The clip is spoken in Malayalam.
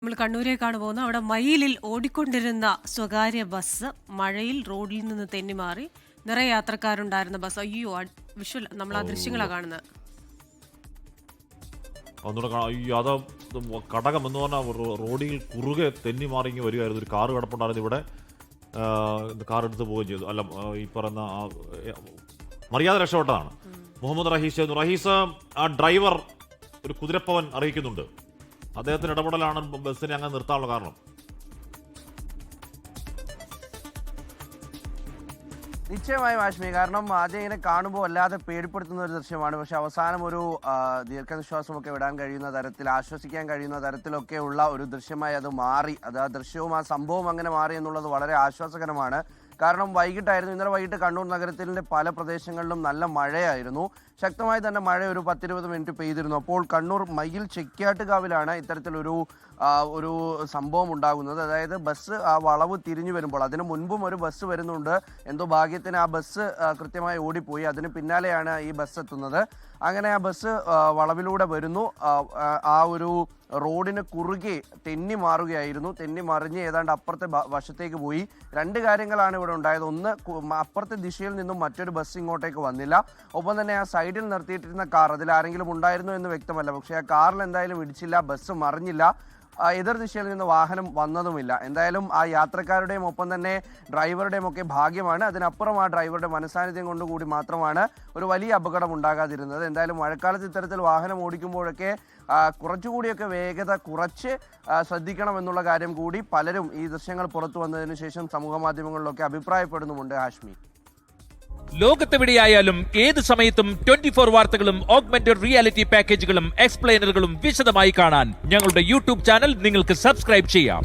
നമ്മൾ കണ്ണൂരേക്കാണ് പോകുന്നത്. അവിടെ മയിലിൽ ഓടിക്കൊണ്ടിരുന്ന സ്വകാര്യ ബസ് മഴയിൽ റോഡിൽ നിന്ന് തെന്നിമാറി. നിറയെ യാത്രക്കാരുണ്ടായിരുന്ന ബസ്. അയ്യോ, വിഷ്വൽ നമ്മൾ ആ ദൃശ്യങ്ങളാണ് കാണുന്നത്. അത് കടകം എന്ന് പറഞ്ഞാൽ റോഡിൽ കുറുകെ തെന്നി മാറി വരികയായിരുന്നു. ഒരു കാറ് കിടപ്പുണ്ടായിരുന്നു ഇവിടെ. കാർ എടുത്ത് പോവുകയും ചെയ്തു. അല്ല, ഈ പറയുന്ന മര്യാദ രക്ഷപ്പെട്ടതാണ്. മുഹമ്മദ് റഹീസ് ആ ഡ്രൈവർ ഒരു കുതിരപ്പവൻ അറിയിക്കുന്നുണ്ട്. അദ്ദേഹത്തിന് ഇടപെടലാണ് ബസ്സിനെ അങ്ങനെ നിർത്താനുള്ള കാരണം. നിശ്ചയമായും ആശ്മി, കാരണം ആദ്യം ഇങ്ങനെ കാണുമ്പോൾ അല്ലാതെ പേടിപ്പെടുത്തുന്ന ഒരു ദൃശ്യമാണ്. പക്ഷെ അവസാനം ഒരു ദീർഘനിശ്വാസമൊക്കെ വിടാൻ കഴിയുന്ന തരത്തിൽ, ആശ്വസിക്കാൻ കഴിയുന്ന തരത്തിലൊക്കെ ഉള്ള ഒരു ദൃശ്യമായി അത് മാറി. അത് ആ ദൃശ്യവും ആ സംഭവം അങ്ങനെ മാറി എന്നുള്ളത് വളരെ ആശ്വാസകരമാണ്. കാരണം വൈകിട്ടായിരുന്നു, ഇന്നലെ വൈകിട്ട് കണ്ണൂർ നഗരത്തിൻ്റെ പല പ്രദേശങ്ങളിലും നല്ല മഴയായിരുന്നു. ശക്തമായി തന്നെ മഴ ഒരു 10-20 മിനിറ്റ് പെയ്തിരുന്നു. അപ്പോൾ കണ്ണൂർ മയിൽ ചെക്യാട്ടുകാവിലാണ് ഇത്തരത്തിലൊരു ഒരു സംഭവം ഉണ്ടാകുന്നത്. അതായത് ബസ് ആ വളവ് തിരിഞ്ഞു വരുമ്പോൾ, അതിന് മുൻപും ഒരു ബസ് വരുന്നുണ്ട്. എന്തോ ഭാഗ്യത്തിന് ആ ബസ് കൃത്യമായി ഓടിപ്പോയി. അതിന് പിന്നാലെയാണ് ഈ ബസ് എത്തുന്നത്. അങ്ങനെ ആ ബസ് വളവിലൂടെ വരുന്നു. ആ ഒരു റോഡിന് കുറുകെ തെന്നി മാറുകയായിരുന്നു. തെന്നി മറിഞ്ഞ് ഏതാണ്ട് അപ്പുറത്തെ വശത്തേക്ക് പോയി. രണ്ട് കാര്യങ്ങളാണ് ഇവിടെ ഉണ്ടായത്. ഒന്ന്, അപ്പുറത്തെ ദിശയിൽ നിന്നും മറ്റൊരു ബസ് ഇങ്ങോട്ടേക്ക് വന്നില്ല. ഒപ്പം തന്നെ ആ സൈഡിൽ നിർത്തിയിട്ടിരുന്ന കാർ, അതിൽ ആരെങ്കിലും ഉണ്ടായിരുന്നോ എന്ന് വ്യക്തമല്ല. പക്ഷേ ആ കാറിൽ എന്തായാലും ഇടിച്ചില്ല, ബസ് മറിഞ്ഞില്ല. എതിർ ദിശയിൽ നിന്ന് വാഹനം വന്നതുമില്ല. എന്തായാലും ആ യാത്രക്കാരുടെയും ഒപ്പം തന്നെ ഡ്രൈവറുടെയും ഒക്കെ ഭാഗ്യമാണ്. അതിനപ്പുറം ആ ഡ്രൈവറുടെ മനസാന്നിധ്യം കൊണ്ടുകൂടി മാത്രമാണ് ഒരു വലിയ അപകടം ഉണ്ടാകാതിരുന്നത്. എന്തായാലും മഴക്കാലത്ത് ഇത്തരത്തിൽ വാഹനം ഓടിക്കുമ്പോഴൊക്കെ കുറച്ചുകൂടിയൊക്കെ വേഗത കുറച്ച് ശ്രദ്ധിക്കണം എന്നുള്ള കാര്യം കൂടി പലരും ഈ ദൃശ്യങ്ങൾ പുറത്തു വന്നതിന് ശേഷം സമൂഹ മാധ്യമങ്ങളിലൊക്കെ അഭിപ്രായപ്പെടുന്നുമുണ്ട്. ഹാഷ്മി, ലോകത്തെവിടെയായാലും ഏത് സമയത്തും 24 വാർത്തകളും ഓഗ്മെന്റഡ് റിയാലിറ്റി പാക്കേജുകളും എക്സ്പ്ലെയിനറുകളും വിശദമായി കാണാൻ ഞങ്ങളുടെ യൂട്യൂബ് ചാനൽ നിങ്ങൾക്ക് സബ്സ്ക്രൈബ് ചെയ്യാം.